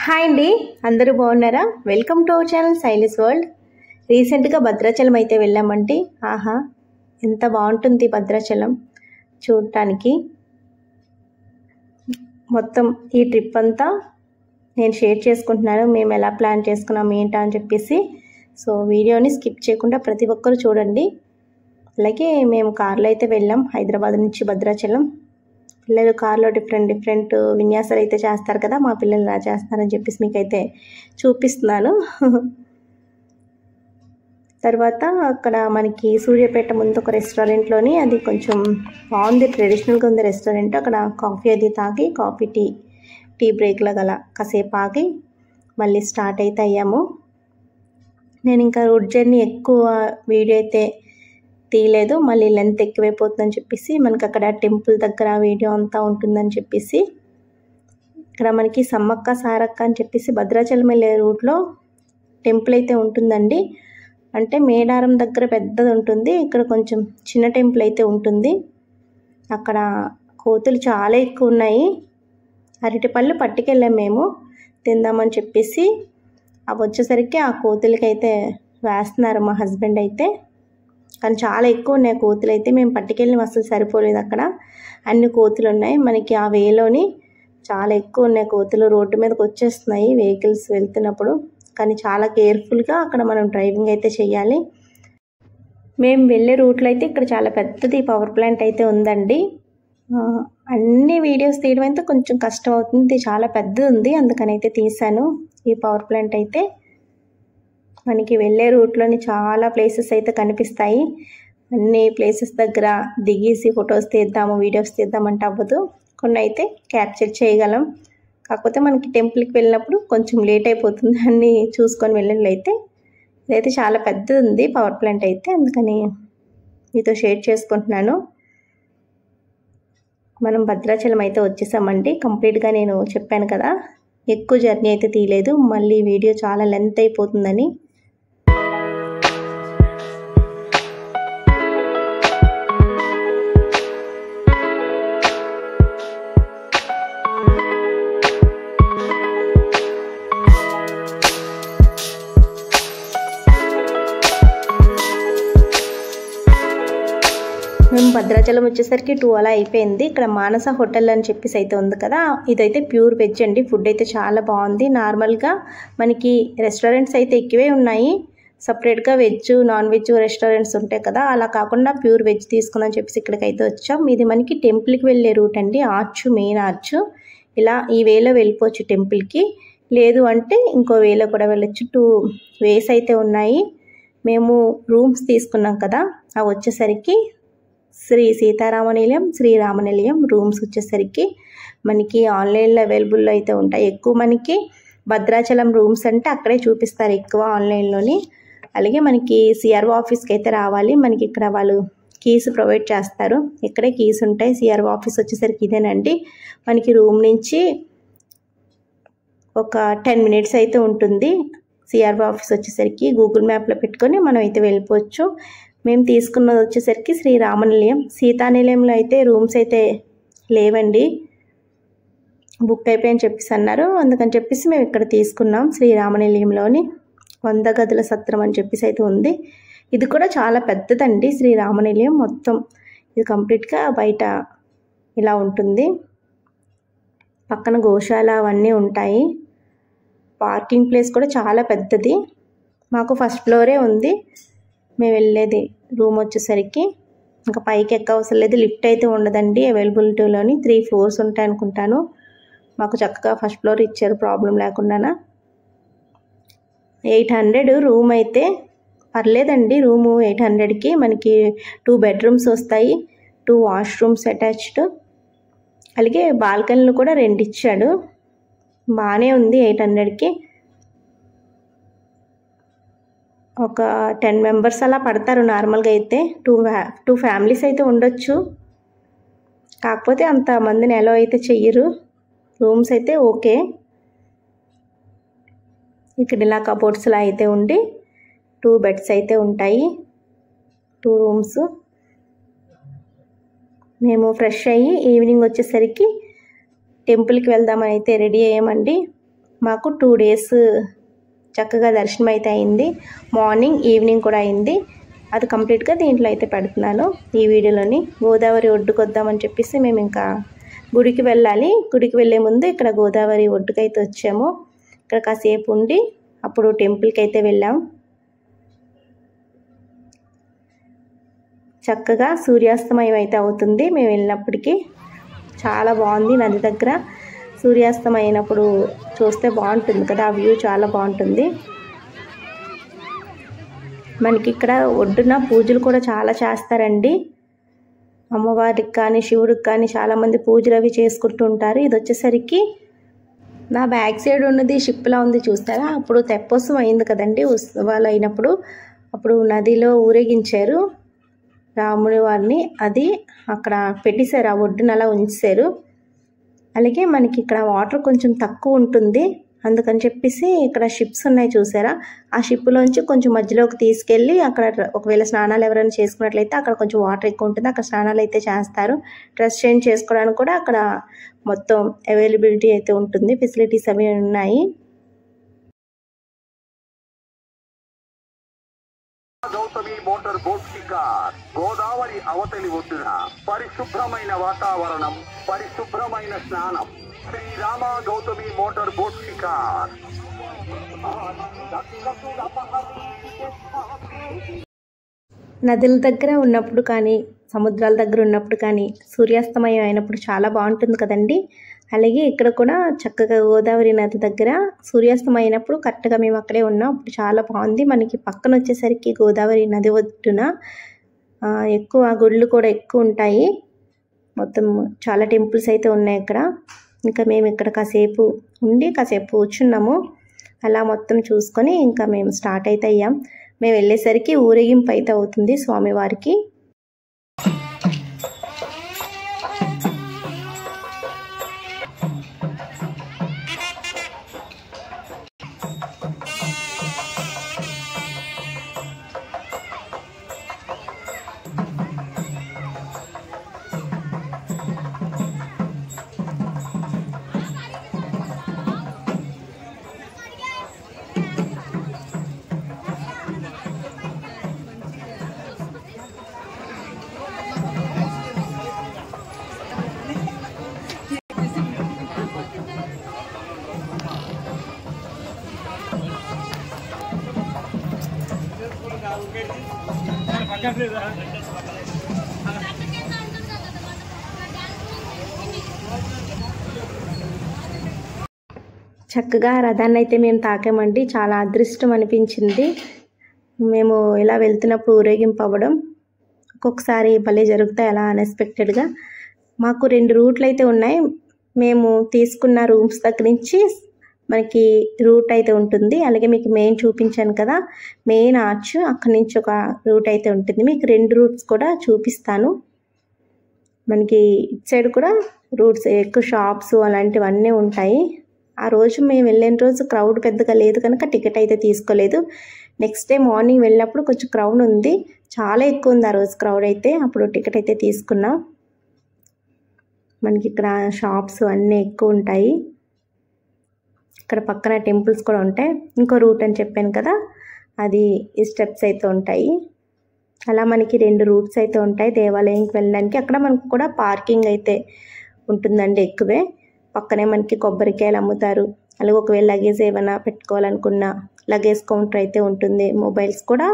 Hi అండి, అందరూ బాగున్నారా? వెల్కమ్ టు అవర్ ఛానల్ సైలిస్ వరల్డ్. రీసెంట్గా భద్రాచలం అయితే వెళ్ళామండి. ఆహా, ఎంత బాగుంటుంది భద్రాచలం చూడటానికి. మొత్తం ఈ ట్రిప్ అంతా నేను షేర్ చేసుకుంటున్నాను. మేము ఎలా ప్లాన్ చేసుకున్నాం ఏంటా అని చెప్పేసి. సో వీడియోని స్కిప్ చేయకుండా ప్రతి ఒక్కరు చూడండి. అలాగే మేము కార్లో అయితే వెళ్ళాం హైదరాబాద్ నుంచి భద్రాచలం. పిల్లలు కార్లో డిఫరెంట్ విన్యాసాలు అయితే చేస్తారు కదా, మా పిల్లలు ఎలా చేస్తారని చెప్పేసి మీకైతే చూపిస్తున్నాను. తర్వాత అక్కడ మనకి సూర్యాపేట ముందు ఒక రెస్టారెంట్లోని, అది కొంచెం బాగుంది, ట్రెడిషనల్గా ఉంది రెస్టారెంట్. అక్కడ కాఫీ అది తాగి, కాఫీ టీ బ్రేక్లో గల కాసేపు ఆగి మళ్ళీ స్టార్ట్ అయితే అయ్యాము. నేను ఇంకా రూట్ జర్నీ ఎక్కువ వీడియో అయితే తీయలేదు, మళ్ళీ లెంత్ ఎక్కువైపోతుందని చెప్పేసి మనకి అక్కడ టెంపుల్ దగ్గర వీడియో అంతా ఉంటుందని చెప్పేసి. ఇక్కడ మనకి సమ్మక్క సారక్క అని చెప్పేసి భద్రాచలం వెళ్ళే రూట్లో టెంపుల్ అయితే ఉంటుందండి. అంటే మేడారం దగ్గర పెద్దది ఉంటుంది, ఇక్కడ కొంచెం చిన్న టెంపుల్ అయితే ఉంటుంది. అక్కడ కోతులు చాలా ఎక్కువ ఉన్నాయి. అరటిపళ్ళు పట్టుకెళ్ళాం మేము తిందామని చెప్పేసి. అవి వచ్చేసరికి ఆ కోతులకి అయితే వేస్తున్నారు మా హస్బెండ్ అయితే. కానీ చాలా ఎక్కువ ఉన్నాయి కోతులు అయితే. మేము పట్టుకెళ్ళిన అసలు సరిపోలేదు, అక్కడ అన్ని కోతులు ఉన్నాయి. మనకి ఆ వేలోని చాలా ఎక్కువ ఉన్నాయి కోతులు. రోడ్డు మీదకి వచ్చేస్తున్నాయి వెహికల్స్ వెళ్తున్నప్పుడు. కానీ చాలా కేర్ఫుల్గా అక్కడ మనం డ్రైవింగ్ అయితే చేయాలి. మేము వెళ్ళే రూట్లో అయితే ఇక్కడ చాలా పెద్దది పవర్ ప్లాంట్ అయితే ఉందండి. అన్ని వీడియోస్ తీయడం అయితే కొంచెం కష్టం అవుతుంది, చాలా పెద్దది ఉంది, అందుకని అయితే తీసాను ఈ పవర్ ప్లాంట్ అయితే. మనకి వెళ్ళే రూట్లోని చాలా ప్లేసెస్ అయితే కనిపిస్తాయి. అన్ని ప్లేసెస్ దగ్గర దిగేసి ఫొటోస్ తీద్దాము, వీడియోస్ తీద్దామంటే అవ్వదు. కొన్ని అయితే క్యాప్చర్ చేయగలం, కాకపోతే మనకి టెంపుల్కి వెళ్ళినప్పుడు కొంచెం లేట్ అయిపోతుంది అన్నీ చూసుకొని వెళ్ళినట్లయితే. ఇదైతే చాలా పెద్దది ఉంది పవర్ ప్లాంట్ అయితే, అందుకని మీతో షేర్ చేసుకుంటున్నాను. మనం భద్రాచలం అయితే వచ్చేసామండి. కంప్లీట్గా నేను చెప్పాను కదా, ఎక్కువ జర్నీ అయితే తీయలేదు, మళ్ళీ వీడియో చాలా లెంత్ అయిపోతుందని. మేము భద్రాచలం వచ్చేసరికి 2 అలా అయిపోయింది. ఇక్కడ మానస హోటల్ అని చెప్పేసి అయితే ఉంది కదా, ఇదైతే ప్యూర్ వెజ్ అండి. ఫుడ్ అయితే చాలా బాగుంది. నార్మల్గా మనకి రెస్టారెంట్స్ అయితే ఎక్కువే ఉన్నాయి, సపరేట్గా వెజ్ నాన్ వెజ్ రెస్టారెంట్స్ ఉంటాయి కదా, అలా కాకుండా ప్యూర్ వెజ్ తీసుకుందని చెప్పేసి ఇక్కడికి అయితే వచ్చాం. ఇది మనకి టెంపుల్కి వెళ్ళే రూట్ అండి, ఆర్చ్, మెయిన్ ఆర్చ్. ఇలా ఈ వేలో వెళ్ళిపోవచ్చు టెంపుల్కి, లేదు అంటే ఇంకో వేలో కూడా వెళ్ళొచ్చు. 2 వేస్ అయితే ఉన్నాయి. మేము రూమ్స్ తీసుకున్నాం కదా, అవి వచ్చేసరికి శ్రీ సీతారామనిలయం, శ్రీరామనిలయం రూమ్స్ వచ్చేసరికి మనకి ఆన్లైన్లో అవైలబుల్లో అయితే ఉంటాయి. ఎక్కువ మనకి భద్రాచలం రూమ్స్ అంటే అక్కడే చూపిస్తారు ఎక్కువ ఆన్లైన్లోని. అలాగే మనకి సిఆర్ఓ ఆఫీస్కి అయితే రావాలి. మనకి ఇక్కడ వాళ్ళు కీస్ ప్రొవైడ్ చేస్తారు, ఇక్కడే కీస్ ఉంటాయి. సిఆర్ఓ ఆఫీస్ వచ్చేసరికి ఇదేనండి. మనకి రూమ్ నుంచి ఒక 10 మినిట్స్ అయితే ఉంటుంది. సిఆర్ఓ ఆఫీస్ వచ్చేసరికి గూగుల్ మ్యాప్లో పెట్టుకొని మనం అయితే వెళ్ళిపోవచ్చు. మేము తీసుకున్నది వచ్చేసరికి శ్రీరామనిలయం. సీతానిలయంలో అయితే రూమ్స్ అయితే లేవండి, బుక్ అయిపోయని చెప్పేసి అన్నారు, అందుకని చెప్పేసి మేము ఇక్కడ తీసుకున్నాం. శ్రీరామనిలయంలోని 100 గదుల సత్రం అని చెప్పేసి అయితే ఉంది. ఇది కూడా చాలా పెద్దదండి శ్రీరామనిలయం. మొత్తం ఇది కంప్లీట్గా బయట ఇలా ఉంటుంది. పక్కన గోశాల అవన్నీ ఉంటాయి. పార్కింగ్ ప్లేస్ కూడా చాలా పెద్దది. మాకు ఫస్ట్ ఫ్లోరే ఉంది మేము వెళ్ళేది రూమ్ వచ్చేసరికి. ఇంకా పైకి ఎక్కవసరం లేదు, లిఫ్ట్ అయితే ఉండదండి అవైలబిలిటీలోని. 3 ఫ్లోర్స్ ఉంటాయి అనుకుంటాను. మాకు చక్కగా ఫస్ట్ ఫ్లోర్ ఇచ్చారు ప్రాబ్లం లేకుండా. 800 రూమ్ అయితే పర్లేదండి. రూము 800కి మనకి 2 బెడ్రూమ్స్ వస్తాయి, 2 వాష్రూమ్స్ అటాచ్డ్. అలాగే బాల్కనీలు కూడా 2 ఇచ్చాడు, బాగానే ఉంది 800కి. ఒక 10 మెంబర్స్ అలా పడతారు నార్మల్గా అయితే. 2 ఫ్యామిలీస్ అయితే ఉండొచ్చు, కాకపోతే అంతమందిని అలో అయితే చెయ్యరు. రూమ్స్ అయితే ఓకే. ఇక్కడ ఇలా కబోర్డ్స్లా అయితే ఉండి 2 బెడ్స్ అయితే ఉంటాయి, 2 రూమ్స్. మేము ఫ్రెష్ అయ్యి ఈవినింగ్ వచ్చేసరికి టెంపుల్కి వెళ్దామని అయితే రెడీ అయ్యామండి. మాకు 2 డేస్ చక్కగా దర్శనం అయితే అయింది. మార్నింగ్ ఈవినింగ్ కూడా అయింది. అది కంప్లీట్గా దీంట్లో అయితే పెడుతున్నాను ఈ వీడియోలోని. గోదావరి ఒడ్డుకు వద్దామని చెప్పేసి మేము ఇంకా గుడికి వెళ్ళాలి. గుడికి వెళ్ళే ముందు ఇక్కడ గోదావరి ఒడ్డుకైతే వచ్చాము. ఇక్కడ కాసేపు ఉండి అప్పుడు టెంపుల్కి అయితే వెళ్ళాం. చక్కగా సూర్యాస్తమయం అయితే అవుతుంది మేము వెళ్ళినప్పటికీ. చాలా బాగుంది. నది దగ్గర సూర్యాస్తమయం అయినప్పుడు చూస్తే బాగుంటుంది కదా, ఆ వ్యూ చాలా బాగుంటుంది. మనకి ఇక్కడ ఒడ్డున పూజలు కూడా చాలా చేస్తారండి. అమ్మవారికి కానీ శివుడికి కానీ చాలామంది పూజలు అవి చేసుకుంటూ ఉంటారు. ఇది వచ్చేసరికి నా బ్యాక్ సైడ్ ఉన్నది షిప్లా ఉంది చూస్తారా, అప్పుడు తెప్పోత్సవం అయింది కదండి ఉత్సవాలు అయినప్పుడు. అప్పుడు నదిలో ఊరేగించారు రాముడి వారిని. అది అక్కడ పెట్టేశారు, ఆ ఒడ్డున అలా ఉంచారు. అలాగే మనకి ఇక్కడ వాటర్ కొంచెం తక్కువ ఉంటుంది, అందుకని చెప్పేసి ఇక్కడ షిప్స్ ఉన్నాయి చూసారా, ఆ షిప్లోంచి కొంచెం మధ్యలోకి తీసుకెళ్ళి అక్కడ ఒకవేళ స్నానాలు ఎవరైనా చేసుకున్నట్లయితే అక్కడ కొంచెం వాటర్ ఎక్కువ ఉంటుంది, అక్కడ స్నానాలు అయితే చేస్తారు. డ్రెస్ చేంజ్ చేసుకోవడానికి కూడా అక్కడ మొత్తం అవైలబిలిటీ అయితే ఉంటుంది, ఫెసిలిటీస్ అవి ఉన్నాయి. గౌతమి మోటార్ బోట్ షికార్ గోదావరి అవతలి ఒడ్డున పరిశుభ్రమైన వాతావరణం, పరిశుభ్రమైన స్నానం. శ్రీరామ గౌతమి మోటార్ బోట్ షికార్. నదుల దగ్గర ఉన్నప్పుడు కానీ సముద్రాల దగ్గర ఉన్నప్పుడు కానీ సూర్యాస్తమయం అయినప్పుడు చాలా బాగుంటుంది కదండి. అలాగే ఇక్కడ కూడా చక్కగా గోదావరి నది దగ్గర సూర్యాస్తమయం అయినప్పుడు కరెక్ట్గా మేము అక్కడే ఉన్నాం. అప్పుడు చాలా బాగుంది. మనకి పక్కన వచ్చేసరికి గోదావరి నది ఒడ్డున ఎక్కువ గుళ్ళు కూడా ఎక్కువ ఉంటాయి. మొత్తం చాలా టెంపుల్స్ అయితే ఉన్నాయి ఇక్కడ. ఇంకా మేము ఇక్కడ కాసేపు ఉండి కాసేపు కూర్చున్నాము. అలా మొత్తం చూసుకొని ఇంకా మేము స్టార్ట్ అయితే అయ్యాం. మేము వెళ్ళేసరికి ఊరేగింపు అయితే అవుతుంది స్వామివారికి. చక్కగా రథాన్ని అయితే మేము తాకామండి. చాలా అదృష్టం అనిపించింది. మేము ఇలా వెళ్తున్నప్పుడు ఊరేగింపు అవ్వడం ఒక్కొక్కసారి భలే జరుగుతాయి అలా అన్ఎక్స్పెక్టెడ్గా. మాకు 2 రూట్లు అయితే ఉన్నాయి. మేము తీసుకున్న రూమ్స్ దగ్గర నుంచి మనకి రూట్ అయితే ఉంటుంది. అలాగే మీకు మెయిన్ చూపించాను కదా, మెయిన్ ఆర్చ్, అక్కడి నుంచి ఒక రూట్ అయితే ఉంటుంది. మీకు 2 రూట్స్ కూడా చూపిస్తాను. మనకి ఇటు సైడ్ కూడా రూట్స్ ఎక్కువ షాప్స్ అలాంటివన్నీ ఉంటాయి. ఆ రోజు మేము వెళ్ళిన రోజు క్రౌడ్ పెద్దగా లేదు కనుక టికెట్ అయితే తీసుకోలేదు. నెక్స్ట్ డే మార్నింగ్ వెళ్ళినప్పుడు కొంచెం క్రౌడ్ ఉంది, చాలా ఎక్కువ ఉంది ఆ రోజు క్రౌడ్ అయితే. అప్పుడు టికెట్ అయితే తీసుకున్నాం. మనకి ఇక్కడ షాప్స్ అన్నీ ఎక్కువ ఉంటాయి. ఇక్కడ పక్కన టెంపుల్స్ కూడా ఉంటాయి. ఇంకో రూట్ అని చెప్పాను కదా, అది ఈ స్టెప్స్ అయితే ఉంటాయి. అలా మనకి 2 రూట్స్ అయితే ఉంటాయి దేవాలయంకి వెళ్ళడానికి. అక్కడ మనకు కూడా పార్కింగ్ అయితే ఉంటుందండి ఎక్కువే. పక్కనే మనకి కొబ్బరికాయలు అమ్ముతారు. అలాగే ఒకవేళ లగేజ్ ఏమైనా పెట్టుకోవాలనుకున్న లగేజ్ కౌంటర్ అయితే ఉంటుంది. మొబైల్స్ కూడా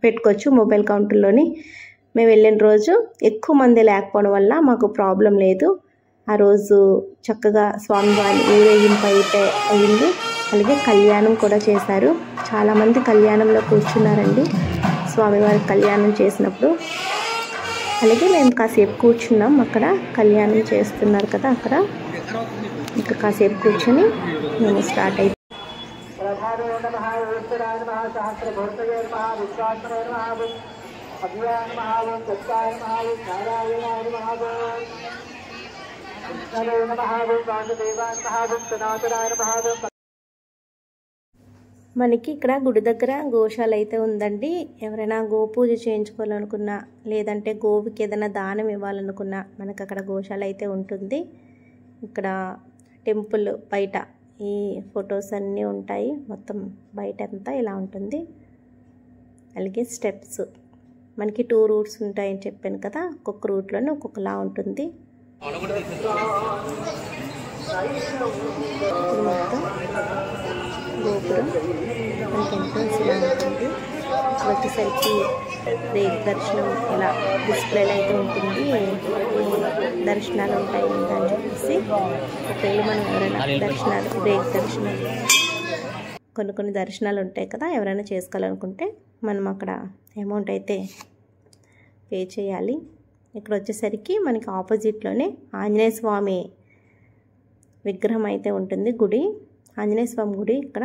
పెట్టుకోవచ్చు మొబైల్ కౌంటర్లోని. మేము వెళ్ళిన రోజు ఎక్కువ మంది లేకపోవడం వల్ల మాకు ప్రాబ్లం లేదు. ఆ రోజు చక్కగా స్వామివారి ఊరేగింపు అయితే అయింది. అలాగే కళ్యాణం కూడా చేశారు. చాలామంది కళ్యాణంలో కూర్చున్నారండి స్వామివారి కళ్యాణం చేసినప్పుడు. అలాగే మేము కాసేపు కూర్చున్నాం, అక్కడ కళ్యాణం చేస్తున్నారు కదా అక్కడ. ఇంకా కాసేపు కూర్చొని మేము స్టార్ట్ అయిపోయి మనకి ఇక్కడ గుడి దగ్గర గోశాల అయితే ఉందండి. ఎవరైనా గోపూజ చేయించుకోవాలనుకున్నా లేదంటే గోవుకి ఏదైనా దానం ఇవ్వాలనుకున్నా మనకు అక్కడ గోశాల అయితే ఉంటుంది. ఇక్కడ టెంపుల్ బయట ఈ ఫొటోస్ అన్నీ ఉంటాయి. మొత్తం బయట అంతా ఇలా ఉంటుంది. అలాగే స్టెప్స్ మనకి 2 రూట్స్ ఉంటాయని చెప్పాను కదా, ఒక్కొక్క రూట్లోనే ఒక్కొక్కలా ఉంటుంది. ఇది మొత్తం గోపురం మనకి ఎంట్రన్స్ ఇలా ఉంటుంది. వచ్చేసరికి రేపు దర్శనం ఇలా డిస్ప్లేలో అయితే ఉంటుంది. దర్శనాలు ఉంటాయి అని చెప్పేసి ఒకవేళ మనం ఎవరైనా దర్శనాలు రేపు దర్శనం కొన్ని దర్శనాలు ఉంటాయి కదా, ఎవరైనా చేసుకోవాలనుకుంటే మనం అక్కడ అమౌంట్ అయితే పే చేయాలి. ఇక్కడ వచ్చేసరికి మనకి ఆపోజిట్లోనే ఆంజనేయ స్వామి విగ్రహం అయితే ఉంటుంది. గుడి ఆంజనేయ స్వామి గుడి ఇక్కడ.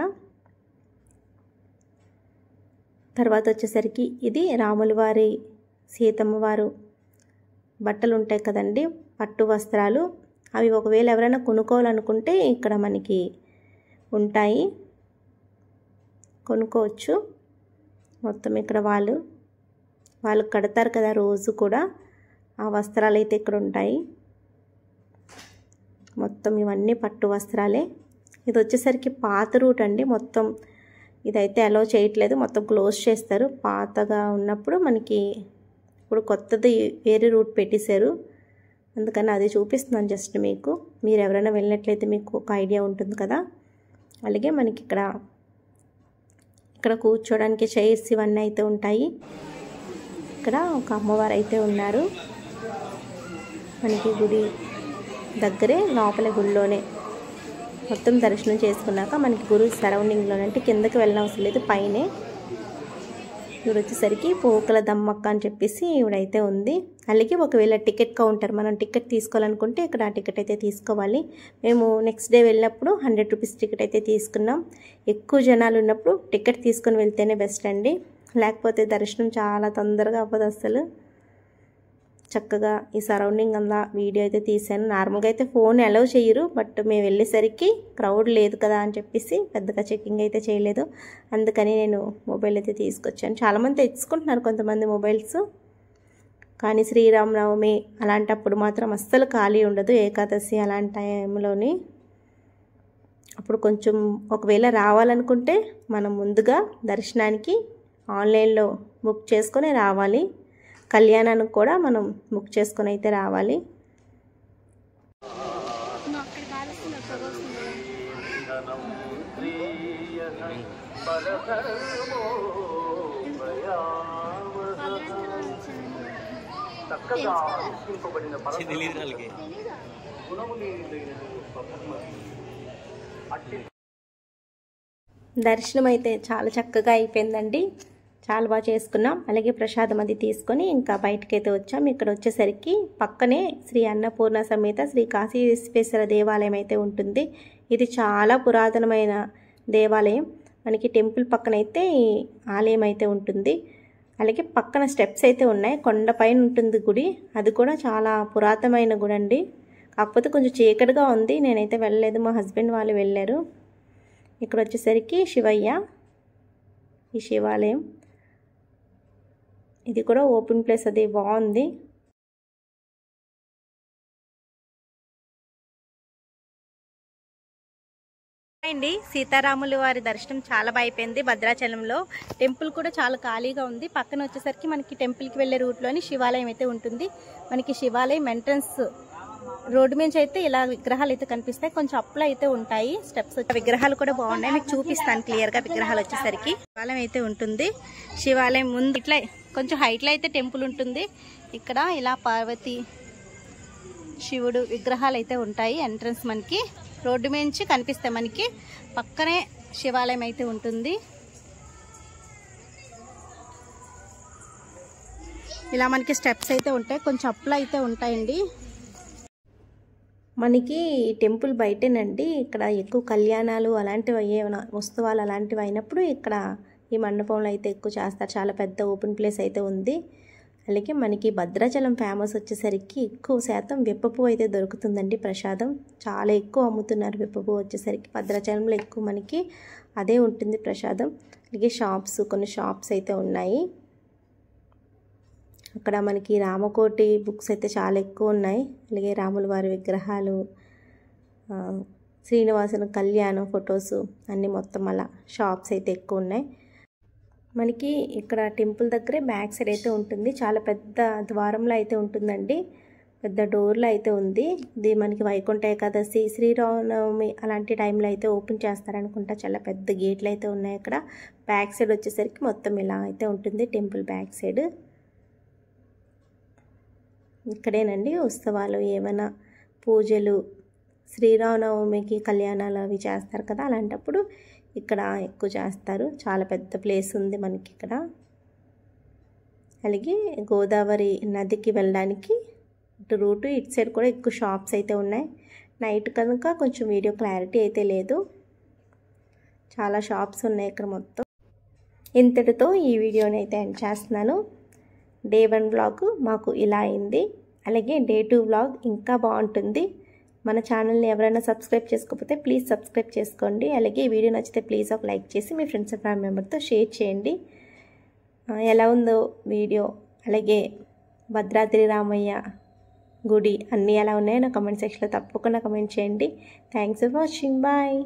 తర్వాత వచ్చేసరికి ఇది రాముల వారి సీతమ్మ వారు బట్టలు ఉంటాయి కదండి, పట్టు వస్త్రాలు. అవి ఒకవేళ ఎవరైనా కొనుక్కోవాలనుకుంటే ఇక్కడ మనకి ఉంటాయి, కొనుక్కోవచ్చు. మొత్తం ఇక్కడ వాళ్ళు కడతారు కదా రోజు కూడా, ఆ వస్త్రాలు అయితే ఇక్కడ ఉంటాయి. మొత్తం ఇవన్నీ పట్టు వస్త్రాలే. ఇది వచ్చేసరికి పాత రూట్ అండి. మొత్తం ఇదైతే అలో చేయట్లేదు, మొత్తం క్లోజ్ చేస్తారు. పాతగా ఉన్నప్పుడు మనకి ఇప్పుడు కొత్తది వేరే రూట్ పెట్టేశారు, అందుకని అది చూపిస్తున్నాను జస్ట్ మీకు. మీరు ఎవరైనా వెళ్ళినట్లయితే మీకు ఒక ఐడియా ఉంటుంది కదా. అలాగే మనకి ఇక్కడ కూర్చోడానికి చైర్స్ ఇవన్నీ అయితే ఉంటాయి. ఇక్కడ ఒక అమ్మవారు అయితే ఉన్నారు మనకి గుడి దగ్గరే, లోపల గుడిలోనే. మొత్తం దర్శనం చేసుకున్నాక మనకి గుడి సరౌండింగ్లోనే, అంటే కిందకి వెళ్ళిన అవసరం లేదు, పైనే. ఇవి వచ్చేసరికి పోకల దమ్మక్క అని చెప్పేసి ఇవిడైతే ఉంది. అలాగే ఒకవేళ టికెట్ కౌంటర్, మనం టికెట్ తీసుకోవాలనుకుంటే ఇక్కడ ఆ టికెట్ అయితే తీసుకోవాలి. మేము నెక్స్ట్ డే వెళ్ళినప్పుడు 100 రూపీస్ టికెట్ అయితే తీసుకున్నాం. ఎక్కువ జనాలు ఉన్నప్పుడు టికెట్ తీసుకొని వెళ్తేనే బెస్ట్ అండి, లేకపోతే దర్శనం చాలా తొందరగా అవ్వదు అసలు. చక్కగా ఈ సరౌండింగ్ అంతా వీడియో అయితే తీసాను. నార్మల్గా అయితే ఫోన్ అలౌ చేయరు, బట్ మేము వెళ్ళేసరికి క్రౌడ్ లేదు కదా అని చెప్పేసి పెద్దగా చెకింగ్ అయితే చేయలేదు, అందుకని నేను మొబైల్ అయితే తీసుకొచ్చాను. చాలామంది తెచ్చుకుంటున్నారు కొంతమంది మొబైల్స్, కానీ శ్రీరామనవమి అలాంటప్పుడు మాత్రం అస్సలు ఖాళీ ఉండదు, ఏకాదశి అలాంటి టైంలోని. అప్పుడు కొంచెం ఒకవేళ రావాలనుకుంటే మనం ముందుగా దర్శనానికి ఆన్లైన్లో బుక్ చేసుకొని రావాలి, కళ్యాణానికి కూడా మనం బుక్ చేసుకొని అయితే రావాలి. దర్శనం అయితే చాలా చక్కగా అయిపోయిందండి, చాలా బాగా చేసుకున్నాం. అలాగే ప్రసాదం అది తీసుకొని ఇంకా బయటకైతే వచ్చాం. ఇక్కడ వచ్చేసరికి పక్కనే శ్రీ అన్నపూర్ణ సమేత శ్రీ కాశీ విశ్వేశ్వర దేవాలయం అయితే ఉంటుంది. ఇది చాలా పురాతనమైన దేవాలయం. మనకి టెంపుల్ పక్కనైతే ఈ ఆలయం అయితే ఉంటుంది. అలాగే పక్కన స్టెప్స్ అయితే ఉన్నాయి, కొండపైన ఉంటుంది గుడి. అది కూడా చాలా పురాతనమైన గుడి అండి, కాకపోతే కొంచెం చీకటిగా ఉంది, నేనైతే వెళ్ళలేదు, మా హస్బెండ్ వాళ్ళు వెళ్ళారు. ఇక్కడ వచ్చేసరికి శివయ్య ఈ శివాలయం, ఇది కూడా ఓపెన్ ప్లేస్, అది బాగుంది. అండి సీతారాముల వారి దర్శనం చాలా బాగా అయిపోయింది. భద్రాచలంలో టెంపుల్ కూడా చాలా ఖాళీగా ఉంది. పక్కన వచ్చేసరికి మనకి టెంపుల్కి వెళ్ళే రూట్లోని శివాలయం అయితే ఉంటుంది. మనకి శివాలయం ఎంట్రన్స్ రోడ్డు మీద అయితే ఇలా విగ్రహాలు అయితే కనిపిస్తాయి, కొంచెం అప్పులు అయితే ఉంటాయి, స్టెప్స్ విగ్రహాలు కూడా బాగున్నాయి, మీకు చూపిస్తాను క్లియర్ గా. విగ్రహాలు వచ్చేసరికి శివాలయం అయితే ఉంటుంది. శివాలయం ముందు ఇట్లా కొంచెం హైట్ లో అయితే టెంపుల్ ఉంటుంది. ఇక్కడ ఇలా పార్వతి శివుడు విగ్రహాలు అయితే ఉంటాయి. ఎంట్రన్స్ మనకి రోడ్డు నుంచి కనిపిస్తాయి, మనకి పక్కనే శివాలయం అయితే ఉంటుంది. ఇలా మనకి స్టెప్స్ అయితే ఉంటాయి, కొంచెం అప్పులు అయితే ఉంటాయండి. మనకి టెంపుల్ బయటేనండి, ఇక్కడ ఎక్కువ కళ్యాణాలు అలాంటివి ఏమైనా ఉత్సవాలు అలాంటివి అయినప్పుడు ఇక్కడ ఈ మండపంలో అయితే ఎక్కువ చేస్తారు. చాలా పెద్ద ఓపెన్ ప్లేస్ అయితే ఉంది. అలాగే మనకి భద్రాచలం ఫేమస్ వచ్చేసరికి ఎక్కువ శాతం విప్పపువ్వు అయితే దొరుకుతుందండి. ప్రసాదం చాలా ఎక్కువ అమ్ముతున్నారు. విప్పపువ్వు వచ్చేసరికి భద్రాచలంలో ఎక్కువ మనకి అదే ఉంటుంది ప్రసాదం. అలాగే కొన్ని షాప్స్ అయితే ఉన్నాయి. అక్కడ మనకి రామకోటి బుక్స్ అయితే చాలా ఎక్కువ ఉన్నాయి. అలాగే రాముల వారి విగ్రహాలు, శ్రీనివాసుని కళ్యాణం ఫొటోస్ అన్నీ మొత్తం అలా షాప్స్ అయితే ఎక్కువ ఉన్నాయి. మనకి ఇక్కడ టెంపుల్ దగ్గరే బ్యాక్ సైడ్ అయితే ఉంటుంది. చాలా పెద్ద ద్వారంలో అయితే ఉంటుందండి, పెద్ద డోర్లో అయితే ఉంది. ఇది మనకి వైకుంఠ ఏకాదశి, శ్రీరామనవమి అలాంటి టైంలో అయితే ఓపెన్ చేస్తారనుకుంటా. చాలా పెద్ద గేట్లు అయితే ఉన్నాయి. ఇక్కడ బ్యాక్ సైడ్ వచ్చేసరికి మొత్తం ఇలా అయితే ఉంటుంది టెంపుల్ బ్యాక్ సైడ్. ఇక్కడేనండి ఉత్సవాలు, ఏమైనా పూజలు, శ్రీరామనవమికి కళ్యాణాలు అవి చేస్తారు కదా, అలాంటప్పుడు ఇక్కడ ఎక్కువ చేస్తారు. చాలా పెద్ద ప్లేస్ ఉంది మనకి ఇక్కడ. అలాగే గోదావరి నదికి వెళ్ళడానికి ఇటు రూటు, ఇటు సైడ్ కూడా ఎక్కువ షాప్స్ అయితే ఉన్నాయి. నైట్ కనుక కొంచెం వీడియో క్లారిటీ అయితే లేదు, చాలా షాప్స్ ఉన్నాయి ఇక్కడ మొత్తం. ఇంతటితో ఈ వీడియోని అయితే ఎండ్ చేస్తున్నాను. డే 1 వ్లాగ్ మాకు ఇలా అయింది. అలాగే డే 2 వ్లాగ్ ఇంకా బాగుంటుంది. మన ఛానల్ని ఎవరైనా సబ్స్క్రైబ్ చేసుకోకపోతే ప్లీజ్ సబ్స్క్రైబ్ చేసుకోండి. అలాగే ఈ వీడియో నచ్చితే ప్లీజ్ ఒక లైక్ చేసి మీ ఫ్రెండ్స్ అండ్ ఫ్యామిలీ మెంబర్తో షేర్ చేయండి. ఎలా ఉందో వీడియో, అలాగే భద్రాద్రి రామయ్య గుడి అన్నీ ఎలా ఉన్నాయో నా కమెంట్ సెక్షన్లో తప్పకుండా కమెంట్ చేయండి. Thanks for watching. బాయ్.